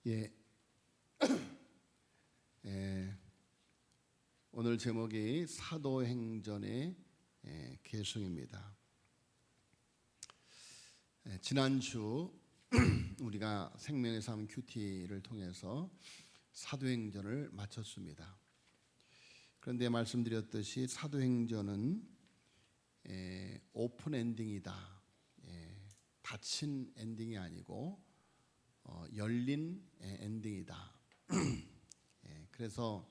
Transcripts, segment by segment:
예. 오늘 제목이 사도행전의 계승입니다. 지난주 우리가 생명의 삶 큐티를 통해서 사도행전을 마쳤습니다. 그런데 말씀드렸듯이 사도행전은 오픈 엔딩이다. 닫힌 엔딩이 아니고 열린 엔딩이다. 그래서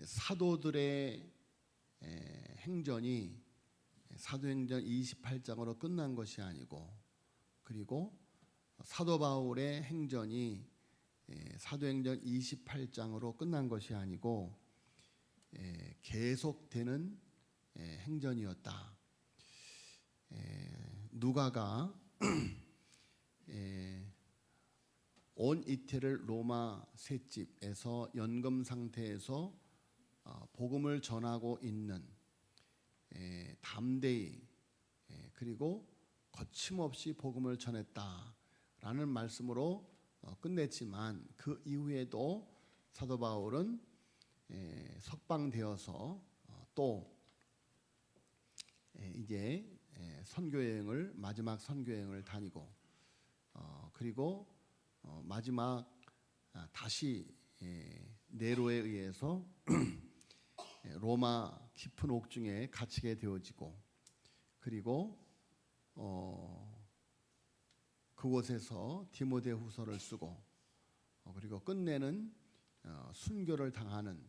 사도들의 행전이 사도행전 28장으로 끝난 것이 아니고, 그리고 사도 바울의 행전이 사도행전 28장으로 끝난 것이 아니고 계속되는 행전이었다. 누가가 온 이태를 로마 셋집에서 연금 상태에서 복음을 전하고 있는 담대히 그리고 거침없이 복음을 전했다라는 말씀으로 끝냈지만, 그 이후에도 사도 바울은 석방되어서 또 이제 선교여행을 마지막 선교여행을 다니고 그리고 마지막 다시 네로에 의해서 로마 깊은 옥중에 갇히게 되어지고, 그리고 그곳에서 디모데후서를 쓰고 그리고 끝내는 순교를 당하는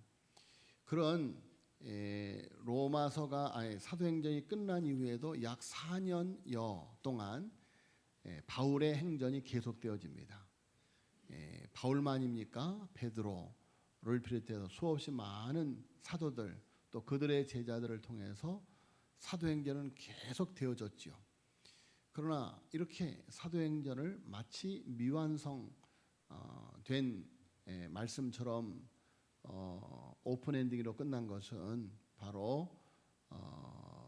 그런 로마서가 사도행전이 끝난 이후에도 약 4년여 동안 바울의 행전이 계속되어집니다. 바울만입니까? 베드로를 비롯해서 수없이 많은 사도들 또 그들의 제자들을 통해서 사도행전은 계속 되어졌지요. 그러나 이렇게 사도행전을 마치 미완성 된 말씀처럼 오픈 엔딩으로 끝난 것은 바로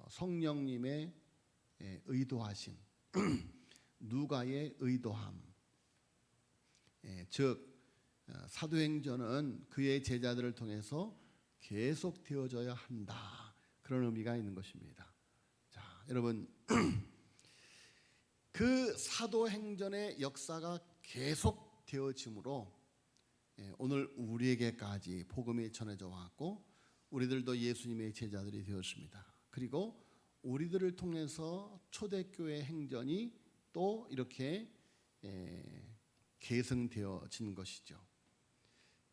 성령님의 의도하심, 누가의 의도함, 즉 사도행전은 그의 제자들을 통해서 계속 되어져야 한다, 그런 의미가 있는 것입니다. 자, 여러분, 그 사도행전의 역사가 계속 되어짐으로 오늘 우리에게까지 복음이 전해져 왔고, 우리들도 예수님의 제자들이 되었습니다. 그리고 우리들을 통해서 초대교회 행전이 또 이렇게 계승되어진 것이죠.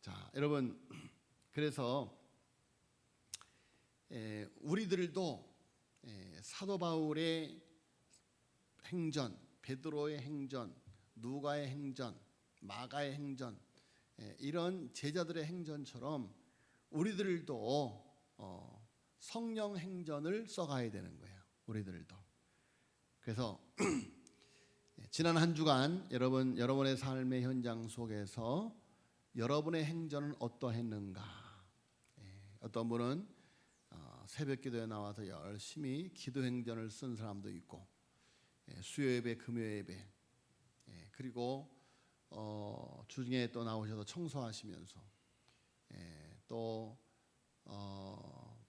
자, 여러분, 그래서 우리들도 사도 바울의 행전, 베드로의 행전, 누가의 행전, 마가의 행전, 이런 제자들의 행전처럼 우리들도 성령 행전을 써가야 되는 거예요. 우리들도. 그래서 지난 한 주간 여러분의 삶의 현장 속에서 여러분의 행전은 어떠했는가? 어떤 분은 새벽 기도에 나와서 열심히 기도 행전을 쓴 사람도 있고, 수요 예배, 금요 예배, 그리고 주중에 또 나오셔서 청소하시면서 또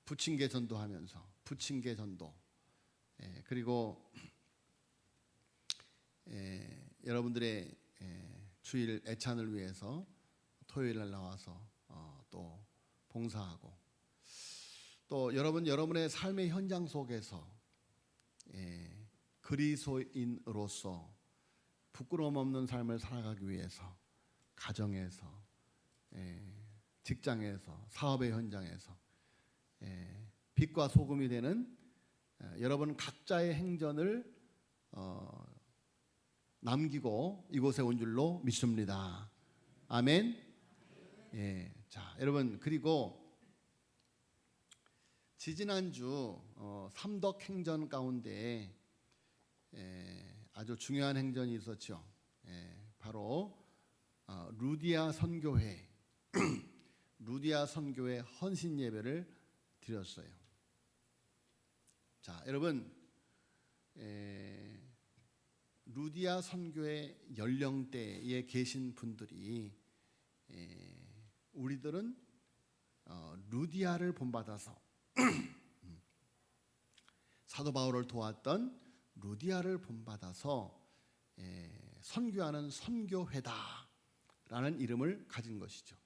부침개 전도하면서 부침개 전도, 그리고 여러분들의 주일 애찬을 위해서 토요일 날 나와서 또 봉사하고, 또 여러분의 삶의 현장 속에서 그리스도인으로서 부끄러움 없는 삶을 살아가기 위해서 가정에서, 직장에서, 사업의 현장에서 빛과 소금이 되는 여러분 각자의 행전을 남기고 이곳에 온 줄로 믿습니다. 아멘. 자, 여러분, 그리고 지지난주 삼덕 행전 가운데 아주 중요한 행전이 있었죠. 바로 루디아 선교회 루디아 선교회 헌신 예배를 드렸어요. 자, 여러분, 루디아 선교의 연령대에 계신 분들이 우리들은 루디아를 본받아서 사도 바울을 도왔던 루디아를 본받아서 선교하는 선교회다라는 이름을 가진 것이죠.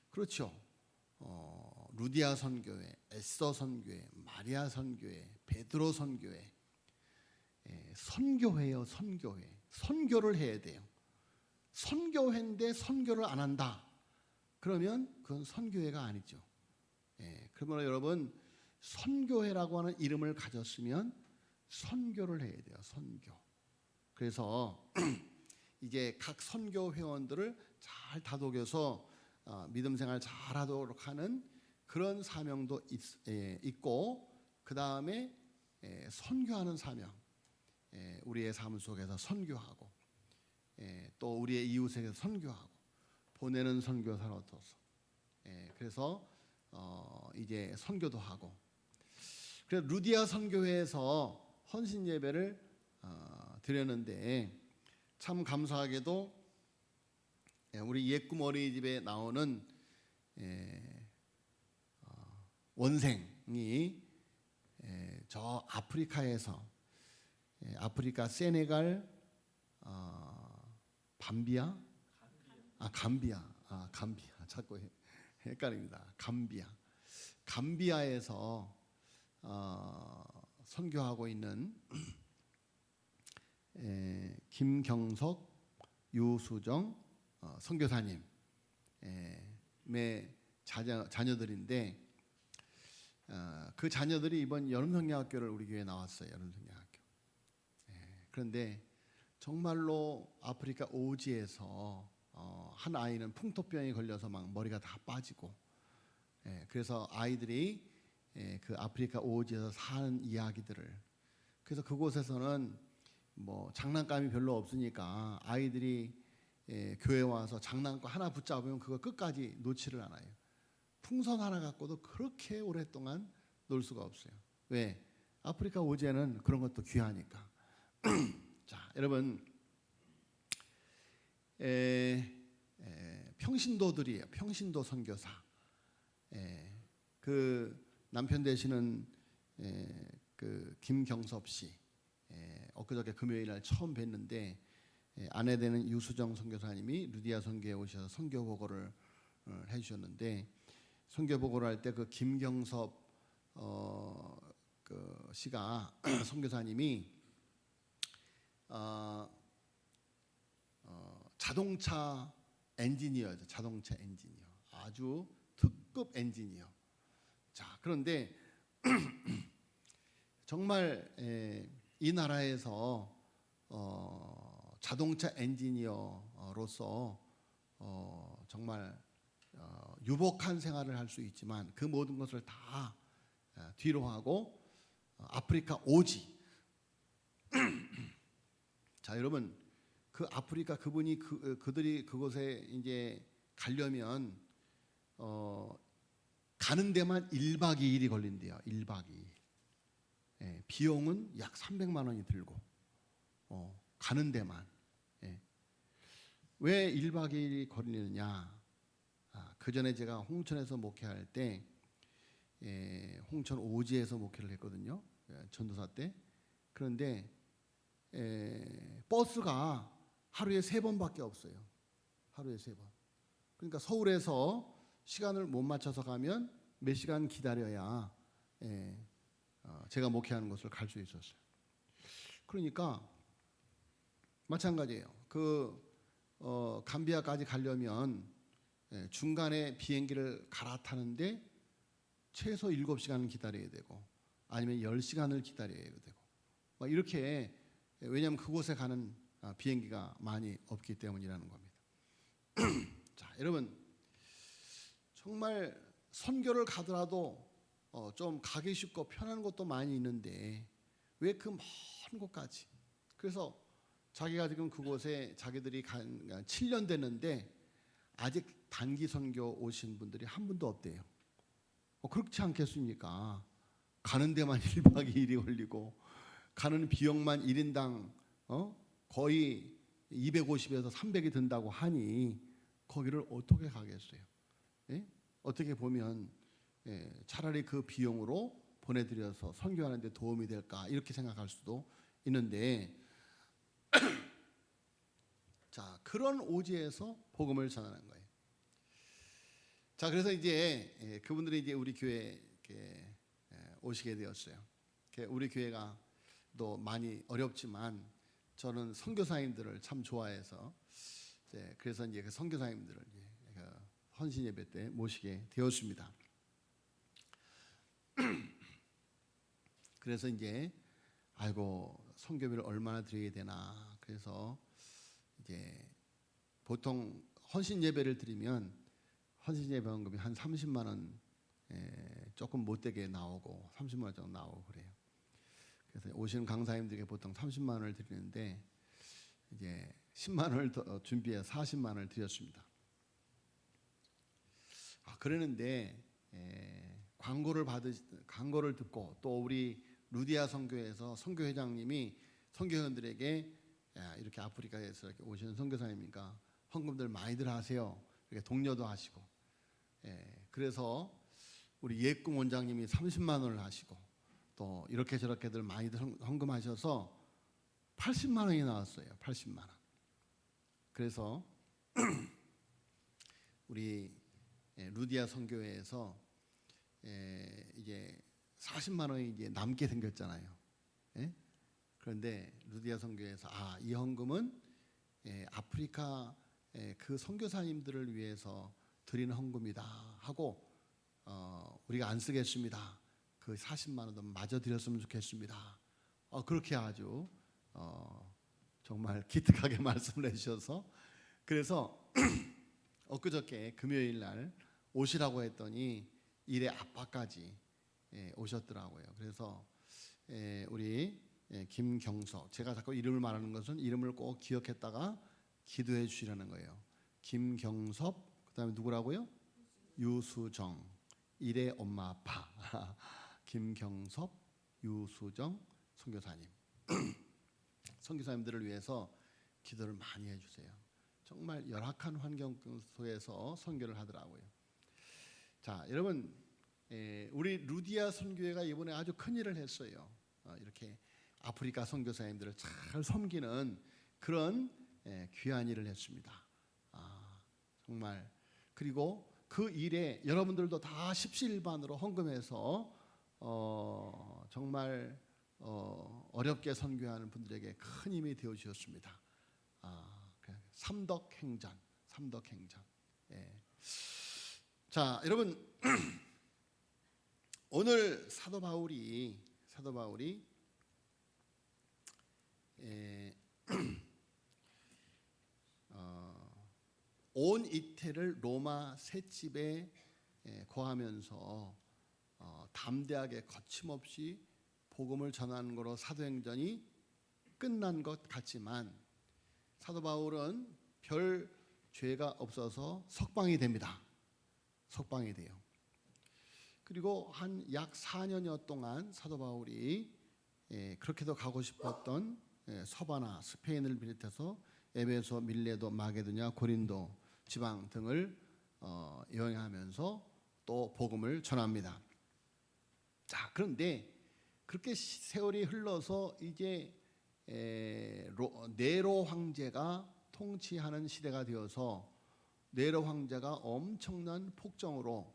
그렇죠. 루디아 선교회, 에스더 선교회, 마리아 선교회, 베드로 선교회, 선교회요, 선교회. 선교를 해야 돼요. 선교회인데 선교를 안 한다. 그러면 그건 선교회가 아니죠. 그러므로 여러분, 선교회라고 하는 이름을 가졌으면 선교를 해야 돼요. 선교. 그래서 이제 각 선교 회원들을 잘 다독여서 믿음 생활 잘하도록 하는 그런 사명도 있고, 그 다음에 선교하는 사명, 우리의 삶 속에서 선교하고, 또 우리의 이웃에게 선교하고, 보내는 선교사로서, 그래서 이제 선교도 하고. 그래서 루디아 선교회에서 헌신 예배를 드렸는데, 참 감사하게도 우리 옛꿈 어린이집에 나오는 원생이 저 아프리카에서, 아프리카 세네갈, 감비아, 자꾸 헷갈립니다. 감비아에서 선교하고 있는 김경석, 유수정 선교사님의 자녀들인데, 그 자녀들이 이번 여름성경학교를 우리 교회에 나왔어요. 여름성경학교. 그런데 정말로 아프리카 오지에서 한 아이는 풍토병에 걸려서 막 머리가 다 빠지고, 그래서 아이들이 그 아프리카 오지에서 사는 이야기들을, 그래서 그곳에서는 뭐 장난감이 별로 없으니까 아이들이 교회 와서 장난감 하나 붙잡으면 그거 끝까지 놓지를 않아요. 풍선 하나 갖고도 그렇게 오랫동안 놀 수가 없어요. 왜? 아프리카 오지에는 그런 것도 귀하니까. 자, 여러분, 평신도들이에요. 평신도 선교사. 그 남편 되시는 그 김경섭 씨, 엊그저께 금요일 날 처음 뵀는데, 아내 되는 유수정 선교사님이 루디아 선교에 오셔서 선교 보고를 해주셨는데, 선교 보고를 할 때 그 김경섭 그 씨가 선교사님이 자동차 엔지니어죠. 자동차 엔지니어. 아주 특급 엔지니어. 자, 그런데 정말 이 나라에서 자동차 엔지니어로서 정말 유복한 생활을 할 수 있지만, 그 모든 것을 다 뒤로 하고 아프리카 오지. 자, 여러분, 그 아프리카 그분이 그들이 그곳에 이제 가려면 가는 데만 1박 2일이 걸린대요. 1박 2일. 비용은 약 300만 원이 들고, 가는 데만. 왜 1박 2일이 걸리느냐? 그 전에 제가 홍천에서 목회할 때, 홍천 오지에서 목회를 했거든요. 전도사 때. 그런데 버스가 하루에 3번밖에 없어요. 하루에 3번. 그러니까 서울에서 시간을 못 맞춰서 가면 몇 시간 기다려야 제가 목회하는 곳을 갈 수 있었어요. 그러니까 마찬가지예요. 감비아까지 가려면 중간에 비행기를 갈아타는데 최소 7시간을 기다려야 되고, 아니면 10시간을 기다려야 되고, 막 이렇게, 왜냐하면 그곳에 가는 비행기가 많이 없기 때문이라는 겁니다. 자, 여러분, 정말 선교를 가더라도 좀 가기 쉽고 편한 곳도 많이 있는데 왜 그 먼 곳까지? 그래서 자기가 지금 그곳에 자기들이 간 7년 됐는데 아직 단기 선교 오신 분들이 한 분도 없대요. 그렇지 않겠습니까? 가는 데만 1박 2일이 걸리고, 가는 비용만 1인당 거의 250에서 300이 든다고 하니 거기를 어떻게 가겠어요? 예? 어떻게 보면 차라리 그 비용으로 보내드려서 선교하는 데 도움이 될까 이렇게 생각할 수도 있는데 자, 그런 오지에서 복음을 전하는 거예요. 자, 그래서 이제 그분들이 이제 우리 교회에 오시게 되었어요. 우리 교회가 또 많이 어렵지만 저는 선교사님들을 참 좋아해서 그래서 이제 그 선교사님들을 헌신 예배 때 모시게 되었습니다. 그래서 이제 아이고 선교비를 얼마나 드려야 되나. 그래서 이제 보통 헌신 예배를 드리면 헌신 예배 헌금이 한 30만 원 조금 못되게 나오고 30만 원 정도 나오고 그래요. 그래서 오시는 강사님들에게 보통 30만 원을 드리는데 이제 10만 원을 더 준비해 40만 원을 드렸습니다. 그러는데 광고를 듣고 또 우리 루디아 선교회에서 선교회장님이 선교회원들에게 이렇게 아프리카에서 이렇게 오시는 선교사님이니까 헌금들 많이들 하세요. 이렇게 독려도 하시고 그래서 우리 예꿈 원장님이 30만 원을 하시고 또 이렇게 저렇게들 많이들 헌금하셔서 80만 원이 나왔어요. 80만 원. 그래서 우리 루디아 선교회에서 이제 40만 원이 이제 남게 생겼잖아요. 그런데 루디아 선교회에서 이 헌금은 아프리카 그 선교사님들을 위해서 드리는 헌금이다 하고 우리가 안 쓰겠습니다. 그 40만 원도 마저 드렸으면 좋겠습니다. 그렇게 아주 정말 기특하게 말씀을 해주셔서 그래서 엊그저께 금요일 날 오시라고 했더니 일의 아빠까지 오셨더라고요. 그래서 우리 김경석, 제가 자꾸 이름을 말하는 것은 이름을 꼭 기억했다가 기도해 주시라는 거예요. 김경섭, 그다음에 누구라고요? 유수정, 일의 엄마 아빠 김경섭, 유수정 선교사님 선교사님들을 위해서 기도를 많이 해주세요. 정말 열악한 환경 속에서 선교를 하더라고요. 자, 여러분 우리 루디아 선교회가 이번에 아주 큰 일을 했어요. 이렇게 아프리카 선교사님들을 잘 섬기는 그런 귀한 일을 했습니다. 정말 그리고 그 일에 여러분들도 다 십시일반으로 헌금해서 정말 어렵게 선교하는 분들에게 큰 힘이 되어 주셨습니다. 삼덕행전. 자, 여러분 오늘 사도 바울이 온 이태를 로마 셋집에 거하면서 담대하게 거침없이 복음을 전하는 거로 사도행전이 끝난 것 같지만 사도 바울은 별 죄가 없어서 석방이 됩니다. 석방이 돼요. 그리고 한 약 4년여 동안 사도 바울이 그렇게도 가고 싶었던 서바나, 스페인을 비롯해서 에베소, 밀레도, 마게도냐, 고린도 지방 등을 여행하면서 또 복음을 전합니다. 자, 그런데 그렇게 세월이 흘러서 이제 네로 황제가 통치하는 시대가 되어서 네로 황제가 엄청난 폭정으로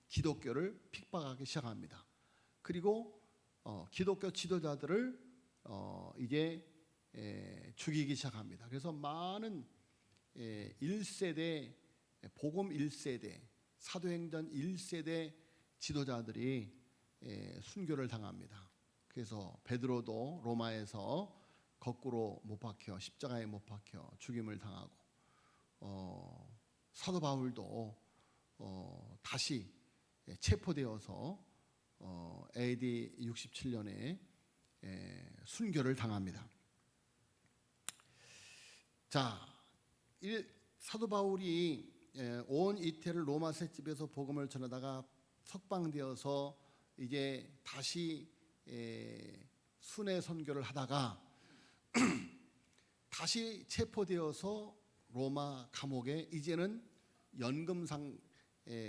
기독교를 핍박하기 시작합니다. 그리고 기독교 지도자들을 이제 죽이기 시작합니다. 그래서 많은 1세대 복음 1세대 사도행전 1세대 지도자들이 순교를 당합니다. 그래서 베드로도 로마에서 거꾸로 못 박혀 십자가에 못 박혀 죽임을 당하고 사도 바울도 다시 체포되어서 AD 67년에 순교를 당합니다. 자, 사도 바울이 온 이태를 로마 셋집에서 복음을 전하다가 석방되어서 이제 다시 순회 선교를 하다가 다시 체포되어서 로마 감옥에 이제는 연금상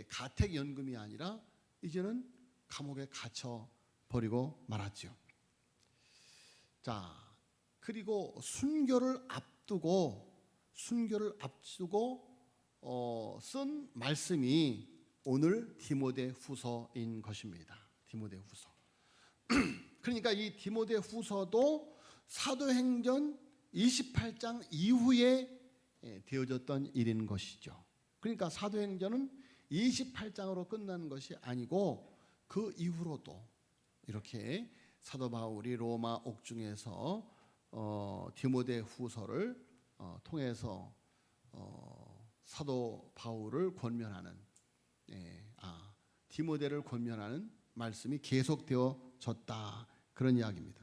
가택연금이 아니라 이제는 감옥에 갇혀 버리고 말았죠. 자, 그리고 순교를 앞두고 쓴 말씀이 오늘 디모데후서인 것입니다. 디모데후서. 그러니까 이 디모데후서도 사도행전 28장 이후에 되어졌던 일인 것이죠. 그러니까 사도행전은 28장으로 끝나는 것이 아니고 그 이후로도 이렇게 사도 바울이 로마 옥중에서 디모데후서를 통해서 사도 바울을 권면하는 디모데를 권면하는 말씀이 계속되어졌다, 그런 이야기입니다.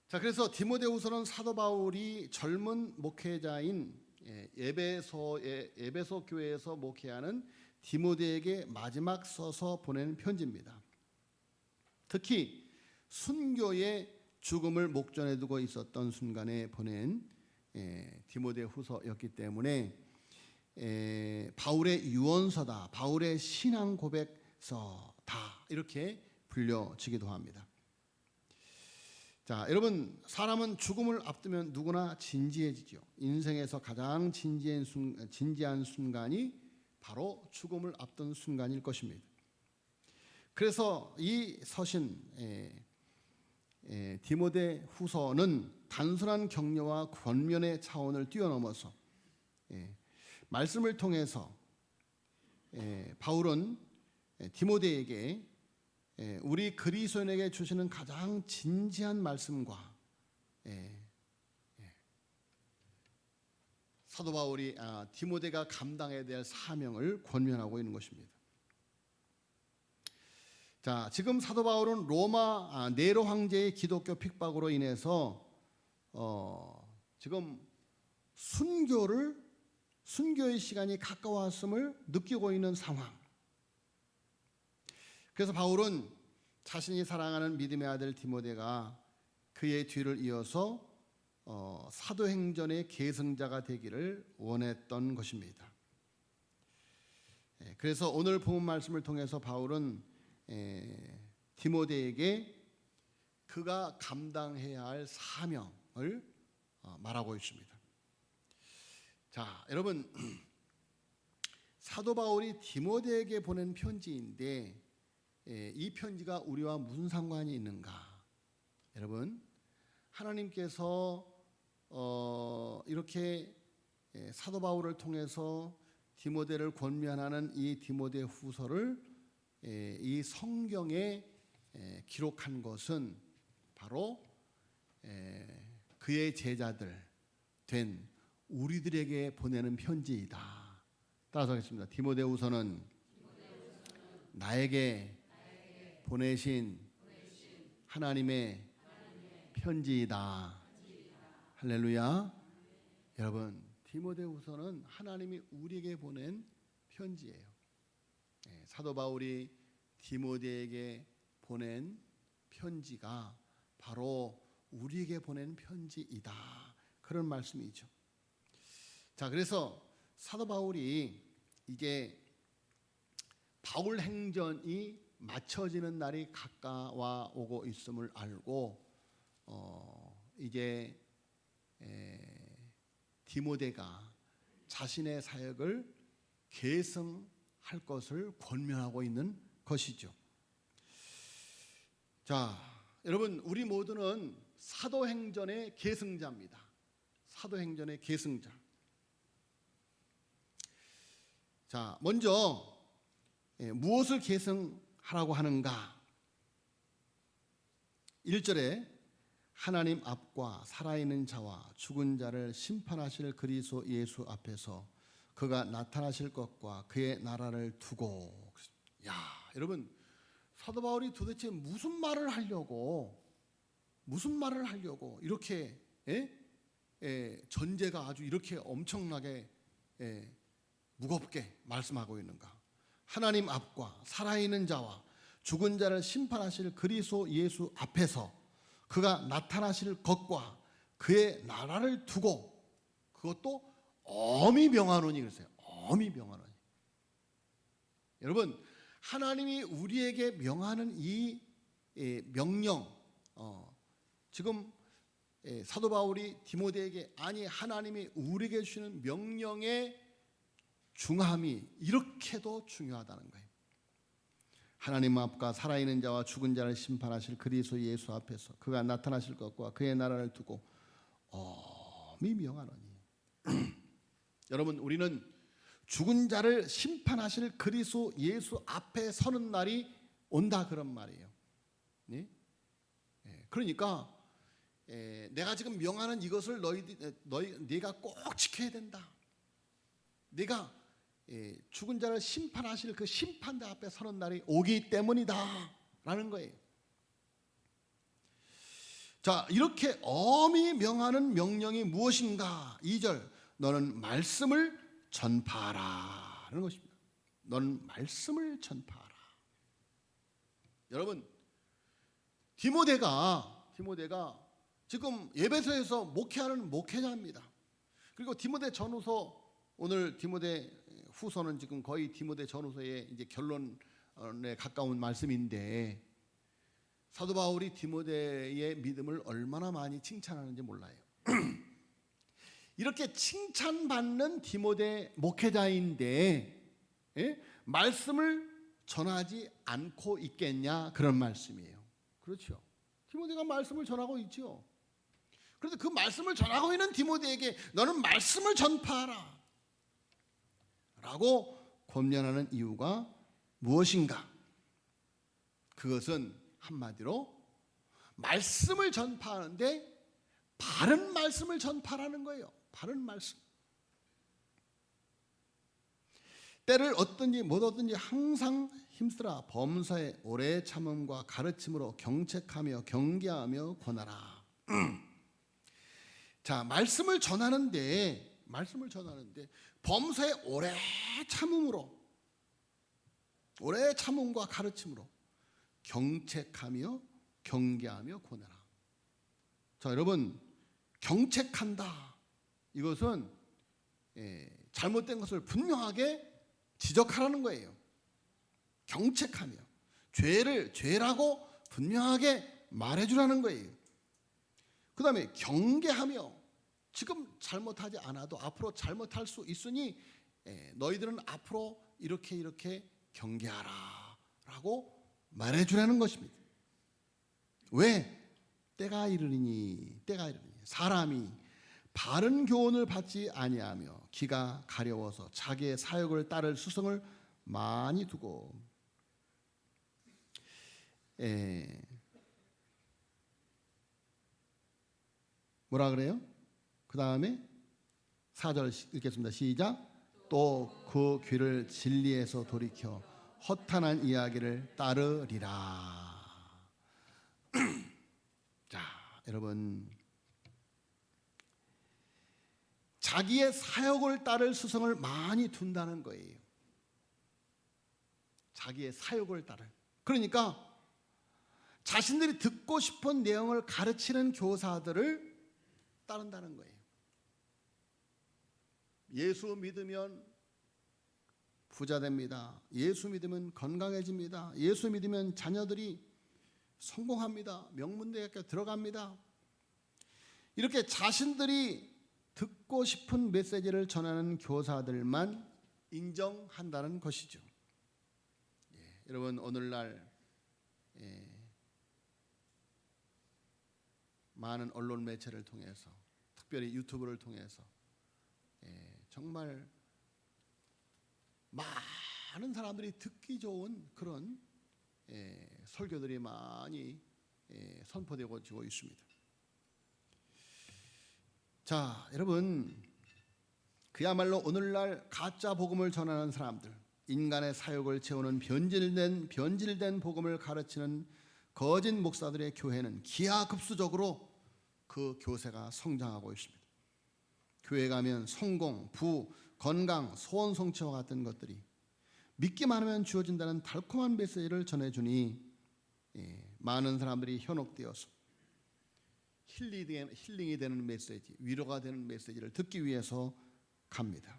자, 그래서 디모데후서는 사도 바울이 젊은 목회자인 에베소 교회에서 목회하는 디모데에게 마지막 써서 보낸 편지입니다. 특히 순교의 죽음을 목전에 두고 있었던 순간에 보낸 디모데후서였기 때문에 바울의 유언서다, 바울의 신앙 고백서다, 이렇게 불려지기도 합니다. 자, 여러분, 사람은 죽음을 앞두면 누구나 진지해지죠. 인생에서 가장 진지한 순간이 바로 죽음을 앞둔 순간일 것입니다. 그래서 이 서신 디모데후서는 단순한 격려와 권면의 차원을 뛰어넘어서 말씀을 통해서 바울은 디모데에게 우리 그리스도인에게 주시는 가장 진지한 말씀과 사도 바울이 디모데가 감당해야 될 사명을 권면하고 있는 것입니다. 자, 지금 사도 바울은 로마 네로 황제의 기독교 핍박으로 인해서 지금 순교의 시간이 가까웠음을 느끼고 있는 상황. 그래서 바울은 자신이 사랑하는 믿음의 아들 디모데가 그의 뒤를 이어서 사도행전의 계승자가 되기를 원했던 것입니다. 그래서 오늘 본문 말씀을 통해서 바울은 디모데에게 그가 감당해야 할 사명을 말하고 있습니다. 자, 여러분, 사도 바울이 디모데에게 보낸 편지인데 이 편지가 우리와 무슨 상관이 있는가? 여러분, 하나님께서 이렇게 사도 바울을 통해서 디모데를 권면하는 이 디모데후서를 이 성경에 기록한 것은 바로 그의 제자들 된 우리들에게 보내는 편지이다. 따라서 하겠습니다. 디모데후서는 나에게 보내신 하나님의 편지이다. 할렐루야. 여러분, 디모데후서는 하나님이 우리에게 보낸 편지예요. 사도 바울이 디모데에게 보낸 편지가 바로 우리에게 보낸 편지이다, 그런 말씀이죠. 자, 그래서 사도 바울이 이제 바울 행전이 맞춰지는 날이 가까워 오고 있음을 알고 이제 디모데가 자신의 사역을 계승할 것을 권면하고 있는 것이죠. 자, 여러분, 우리 모두는 사도행전의 계승자입니다. 사도행전의 계승자. 자, 먼저 무엇을 계승하라고 하는가? 1절에 하나님 앞과 살아있는 자와 죽은 자를 심판하실 그리스도 예수 앞에서 그가 나타나실 것과 그의 나라를 두고. 야, 여러분, 사도 바울이 도대체 무슨 말을 하려고 이렇게 전제가 아주 이렇게 엄청나게 무겁게 말씀하고 있는가? 하나님 앞과 살아있는 자와 죽은 자를 심판하실 그리스도 예수 앞에서 그가 나타나실 것과 그의 나라를 두고 그것도 엄히 명하노니 그랬어요. 엄히 명하노니. 여러분, 하나님이 우리에게 명하는 이 명령, 지금 사도 바울이 디모데에게 아니 하나님이 우리에게 주시는 명령의 중함이 이렇게도 중요하다는 거예요. 하나님 앞과 살아있는 자와 죽은 자를 심판하실 그리스도 예수 앞에서 그가 나타나실 것과 그의 나라를 두고 엄히 명하노니. 여러분, 우리는 죽은 자를 심판하실 그리스도 예수 앞에 서는 날이 온다 그런 말이에요. 네? 그러니까 내가 지금 명하는 이것을 네가 꼭 지켜야 된다. 네가 죽은 자를 심판하실 그 심판대 앞에 서는 날이 오기 때문이다 라는 거예요. 자, 이렇게 엄히 명하는 명령이 무엇인가? 2절, 너는 말씀을 전파하라 라는 것입니다. 너는 말씀을 전파하라. 여러분, 디모데가 지금 에베소에서 목회하는 목회자입니다. 그리고 디모데 전후서, 오늘 디모데 후서는 지금 거의 디모데 전후서의 이제 결론에 가까운 말씀인데, 사도 바울이 디모데의 믿음을 얼마나 많이 칭찬하는지 몰라요. 이렇게 칭찬받는 디모데 목회자인데 말씀을 전하지 않고 있겠냐 그런 말씀이에요. 그렇죠. 디모데가 말씀을 전하고 있죠. 그런데 그 말씀을 전하고 있는 디모데에게 너는 말씀을 전파하라 라고 권면하는 이유가 무엇인가? 그것은 한마디로 말씀을 전파하는데 바른 말씀을 전파하라는 거예요. 바른 말씀. 때를 얻든지 못 얻든지 항상 힘쓰라. 범사에 오래 참음과 가르침으로 경책하며 경계하며 권하라. 자, 말씀을 전하는데 범사에 오래 참음과 가르침으로 경책하며 경계하며 권하라. 자, 여러분, 경책한다. 이것은 잘못된 것을 분명하게 지적하라는 거예요. 경책하며 죄라고 분명하게 말해주라는 거예요. 그 다음에 경계하며 지금 잘못하지 않아도 앞으로 잘못할 수 있으니 너희들은 앞으로 이렇게 경계하라 라고 말해주라는 것입니다. 왜? 때가 이르리니 사람이 바른 교훈을 받지 아니하며 기가 가려워서 자기의 사욕을 따를 수성을 많이 두고. 뭐라 그래요? 그 다음에 4절 읽겠습니다. 시작. 또 그 귀를 진리에서 돌이켜 허탄한 이야기를 따르리라. 자, 여러분, 자기의 사욕을 따를 수성을 많이 둔다는 거예요. 자기의 사욕을 따를. 그러니까 자신들이 듣고 싶은 내용을 가르치는 교사들을 따른다는 거예요. 예수 믿으면 부자 됩니다. 예수 믿으면 건강해집니다. 예수 믿으면 자녀들이 성공합니다. 명문대학교 들어갑니다. 이렇게 자신들이 듣고 싶은 메시지를 전하는 교사들만 인정한다는 것이죠. 여러분, 오늘날 많은 언론 매체를 통해서, 특별히 유튜브를 통해서 정말 많은 사람들이 듣기 좋은 그런 설교들이 많이 선포되고 있습니다. 자, 여러분, 그야말로 오늘날 가짜 복음을 전하는 사람들, 인간의 사욕을 채우는 변질된 복음을 가르치는 거짓 목사들의 교회는 기하급수적으로 그 교세가 성장하고 있습니다. 교회 가면 성공, 부, 건강, 소원 성취와 같은 것들이 믿기만 하면 주어진다는 달콤한 메시지를 전해주니 많은 사람들이 현혹되어서 힐링이 되는 메시지, 위로가 되는 메시지를 듣기 위해서 갑니다.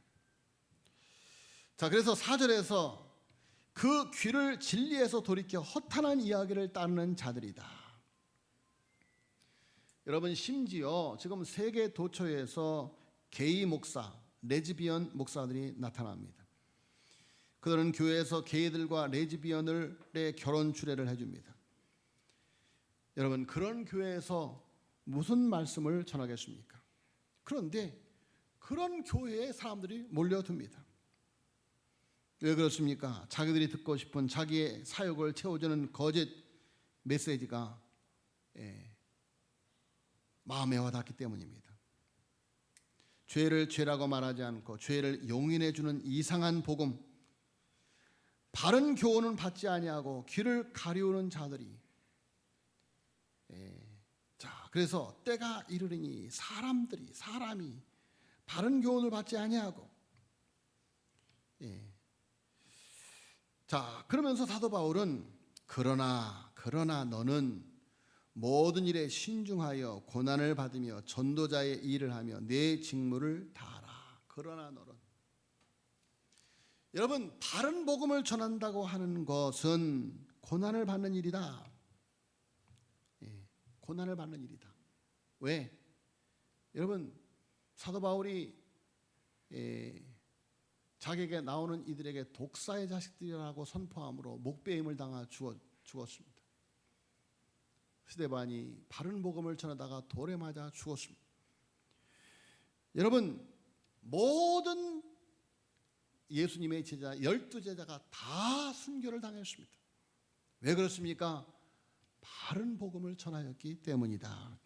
자, 그래서 4절에서 그 귀를 진리에서 돌이켜 허탄한 이야기를 따르는 자들이다. 여러분, 심지어 지금 세계 도처에서 게이 목사, 레즈비언 목사들이 나타납니다. 그들은 교회에서 게이들과 레즈비언의 결혼 주례를 해줍니다. 여러분, 그런 교회에서 무슨 말씀을 전하겠습니까? 그런데 그런 교회에 사람들이 몰려듭니다. 왜 그렇습니까? 자기들이 듣고 싶은 자기의 사역을 채워주는 거짓 메시지가 마음에 와닿기 때문입니다. 죄를 죄라고 말하지 않고 죄를 용인해 주는 이상한 복음, 바른 교훈은 받지 아니하고 귀를 가리우는 자들이, 자, 그래서 때가 이르리니 사람이 바른 교훈을 받지 아니하고, 자, 그러면서 사도 바울은 그러나 너는 모든 일에 신중하여 고난을 받으며 전도자의 일을 하며 내 직무를 다하라. 그러나 너는, 여러분, 바른 복음을 전한다고 하는 것은 고난을 받는 일이다. 고난을 받는 일이다. 왜? 여러분, 사도 바울이 자기에게 나오는 이들에게 독사의 자식들이라고 선포함으로 목베임을 당하 죽었습니다. 스데반이 바른 복음을 전하다가 돌에 맞아 죽었습니다. 여러분, 모든 예수님의 제자 12제자가 다 순교를 당했습니다. 왜 그렇습니까? 바른 복음을 전하였기 때문이다.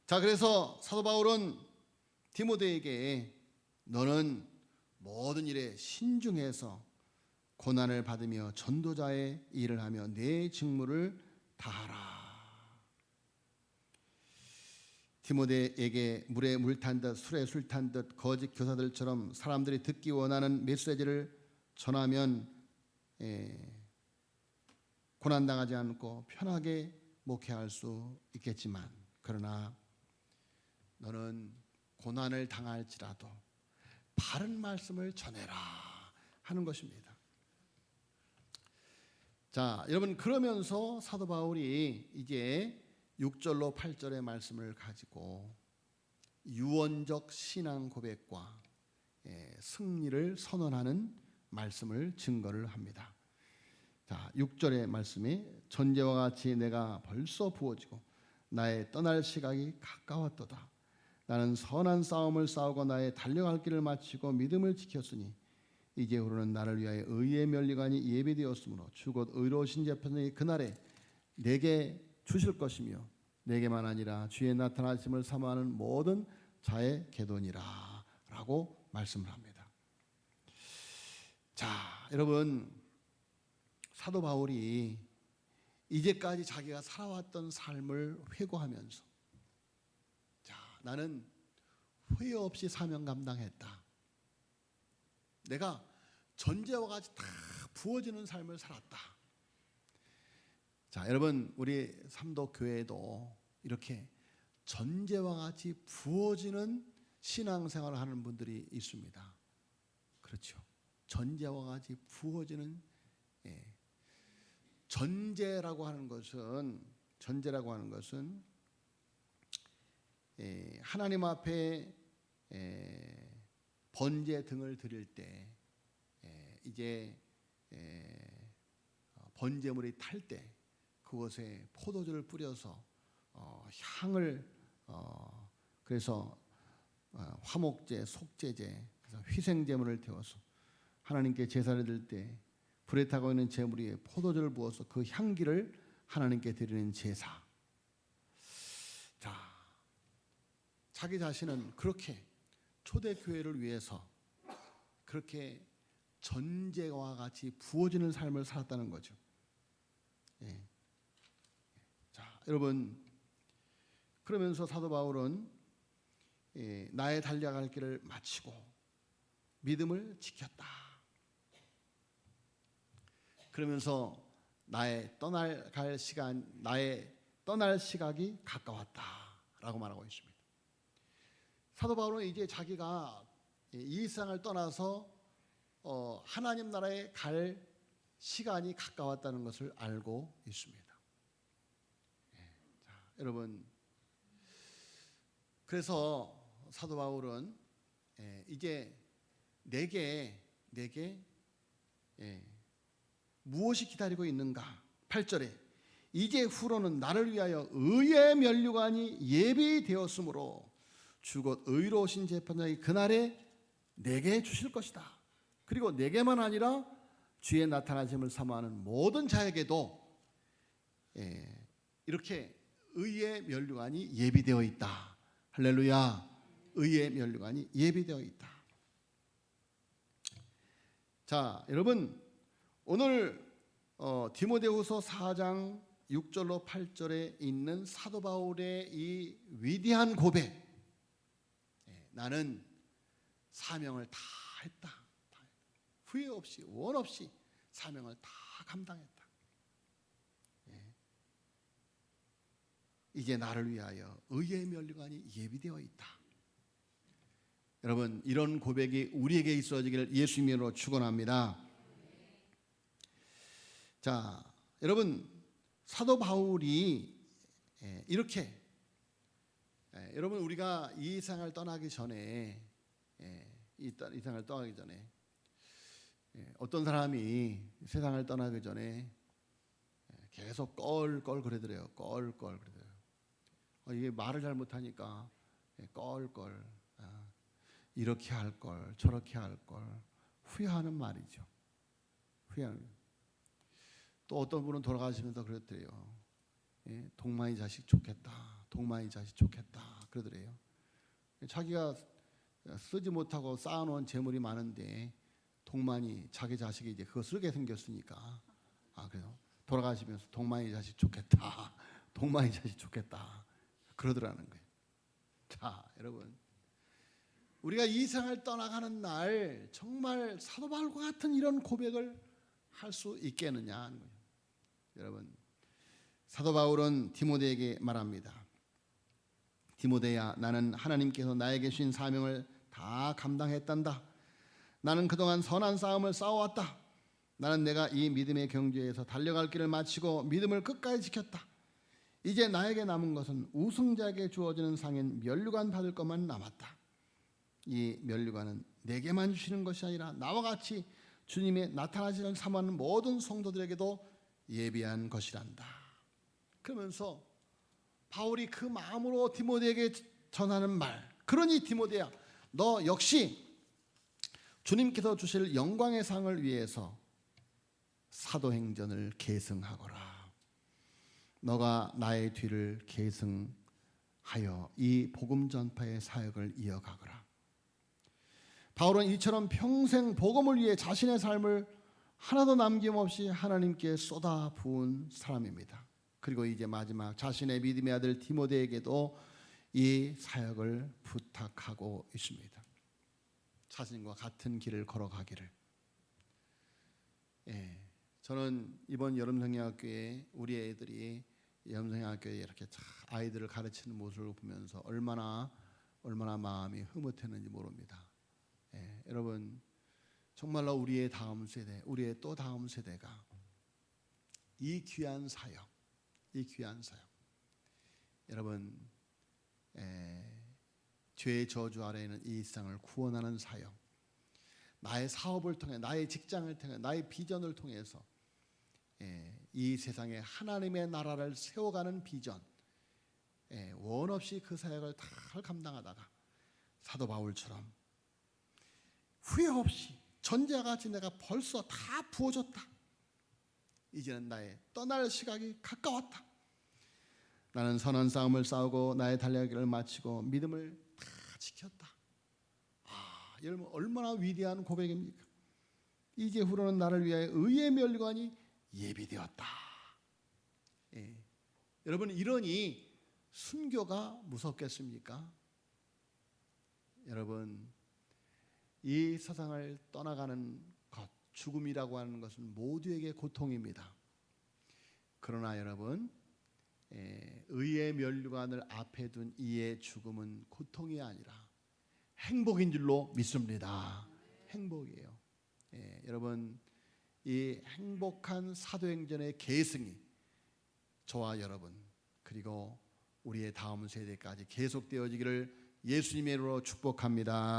자, 그래서 사도 바울은 디모데에게 너는 모든 일에 신중해서 고난을 받으며 전도자의 일을 하며 내 직무를 다하라. 디모데에게 물에 물 탄 듯 술에 술 탄 듯 거짓 교사들처럼 사람들이 듣기 원하는 메시지를 전하면 고난당하지 않고 편하게 목회할 수 있겠지만, 그러나 너는 고난을 당할지라도 바른 말씀을 전해라 하는 것입니다. 자, 여러분, 그러면서 사도 바울이 이제 6절로 8절의 말씀을 가지고 유언적 신앙 고백과 승리를 선언하는 말씀을 증거를 합니다. 자, 6절의 말씀이 전제와 같이 내가 벌써 부어지고 나의 떠날 시각이 가까웠도다. 나는 선한 싸움을 싸우고 나의 달려갈 길을 마치고 믿음을 지켰으니 이제후로는 나를 위하여 의의 면류관이 예비되었으므로 주 곧 의로우신 재판장이 그날에 내게 주실 것이며 내게만 아니라 주의 나타나심을 사모하는 모든 자의 계도니라 라고 말씀을 합니다. 자, 여러분, 사도 바울이 이제까지 자기가 살아왔던 삶을 회고하면서, 자, 나는 후회 없이 사명 감당했다. 내가 전제와 같이 다 부어지는 삶을 살았다. 자, 여러분, 우리 삼도교회에도 이렇게 전제와 같이 부어지는 신앙생활을 하는 분들이 있습니다. 그렇죠. 전제와 같이 부어지는, 전제라고 하는 것은 하나님 앞에 번제 등을 드릴 때 이제 번제물이 탈 때 그것에 포도주를 뿌려서 향을 그래서 화목제, 속제제, 그래서 희생제물을 태워서 하나님께 제사를 드릴 때 불에 타고 있는 제물 위에 포도주를 부어서 그 향기를 하나님께 드리는 제사. 자, 자기 자신은 그렇게 초대교회를 위해서 그렇게 전제와 같이 부어지는 삶을 살았다는 거죠. 자, 여러분, 그러면서 사도 바울은 나의 달려갈 길을 마치고 믿음을 지켰다. 그러면서 나의 떠날 시각이 가까웠다라고 말하고 있습니다. 사도 바울은 이제 자기가 이 세상을 떠나서 하나님 나라에 갈 시간이 가까웠다는 것을 알고 있습니다. 자, 여러분, 그래서 사도 바울은 이제 내게 무엇이 기다리고 있는가? 8절에 이제 후로는 나를 위하여 의의 면류관이 예비되었으므로 주 곧 의로우신 재판장이 그날에 내게 주실 것이다. 그리고 내게만 아니라 주의 나타나심을 사모하는 모든 자에게도 이렇게 의의 면류관이 예비되어 있다. 할렐루야. 의의 면류관이 예비되어 있다. 자, 여러분, 오늘 디모데후서 4장 6절로 8절에 있는 사도 바울의 이 위대한 고백, 나는 사명을 다 했다. 후회 없이, 원 없이 사명을 다 감당했다. 이제 나를 위하여 의의 면류관이 예비되어 있다. 여러분, 이런 고백이 우리에게 있어지기를 예수님 이름으로 축원합니다. 자, 여러분, 사도 바울이 이렇게 여러분, 우리가 이 세상을 떠나기 전에 이 세상을 떠나기 전에 어떤 사람이 세상을 떠나기 전에 계속 껄껄 그러더래요. 껄껄 그러더래요. 이게 말을 잘못하니까 껄껄, 이렇게 할 걸, 저렇게 할 걸 후회하는 말이죠. 후회하는. 또 어떤 분은 돌아가시면서 그랬대요. 동만이 자식 좋겠다. 동만이 자식 좋겠다. 그러더래요. 자기가 쓰지 못하고 쌓아놓은 재물이 많은데 동만이 자기 자식이 이제 그거 쓰게 생겼으니까 그래요. 돌아가시면서 동만이 자식 좋겠다. 동만이 자식 좋겠다. 그러더라는 거예요. 자, 여러분, 우리가 이 세상을 떠나가는 날 정말 사도 바울과 같은 이런 고백을 할 수 있겠느냐 하는 거예요. 여러분, 사도 바울은 디모데에게 말합니다. 디모데야, 나는 하나님께서 나에게 주신 사명을 다 감당했단다. 나는 그동안 선한 싸움을 싸워왔다. 나는 내가 이 믿음의 경주에서 달려갈 길을 마치고 믿음을 끝까지 지켰다. 이제 나에게 남은 것은 우승자에게 주어지는 상인 면류관 받을 것만 남았다. 이 면류관은 내게만 주시는 것이 아니라 나와 같이 주님의 나타나시는 사모하는 모든 성도들에게도 예비한 것이란다. 그러면서 바울이 그 마음으로 디모데에게 전하는 말, 그러니 디모데야, 너 역시 주님께서 주실 영광의 상을 위해서 사도행전을 계승하거라. 너가 나의 뒤를 계승하여 이 복음 전파의 사역을 이어가거라. 바울은 이처럼 평생 복음을 위해 자신의 삶을 하나도 남김없이 하나님께 쏟아 부은 사람입니다. 그리고 이제 마지막 자신의 믿음의 아들 디모데에게도 이 사역을 부탁하고 있습니다. 자신과 같은 길을 걸어가기를. 저는 이번 여름성경학교에 우리 애들이 여름성경학교에 이렇게 아이들을 가르치는 모습을 보면서 얼마나 마음이 흐뭇했는지 모릅니다. 여러분, 정말로 우리의 다음 세대, 우리의 또 다음 세대가 이 귀한 사역, 여러분, 죄의 저주 아래에 있는 이 세상을 구원하는 사역, 나의 사업을 통해, 나의 직장을 통해, 나의 비전을 통해서 이 세상에 하나님의 나라를 세워가는 비전, 원 없이 그 사역을 다 감당하다가 사도 바울처럼 후회 없이 전제와 같이 내가 벌써 다 부어줬다. 이제는 나의 떠날 시각이 가까웠다. 나는 선한 싸움을 싸우고 나의 달려가기를 마치고 믿음을 다 지켰다. 여러분, 얼마나 위대한 고백입니까? 이제 후로는 나를 위하여 의의 면류관이 예비되었다. 여러분, 이러니 순교가 무섭겠습니까? 여러분, 이 세상을 떠나가는 것, 죽음이라고 하는 것은 모두에게 고통입니다. 그러나 여러분, 의의 면류관을 앞에 둔 이의 죽음은 고통이 아니라 행복인 줄로 믿습니다. 행복이에요. 여러분, 이 행복한 사도행전의 계승이 저와 여러분 그리고 우리의 다음 세대까지 계속되어지기를 예수님의 이름으로 축복합니다.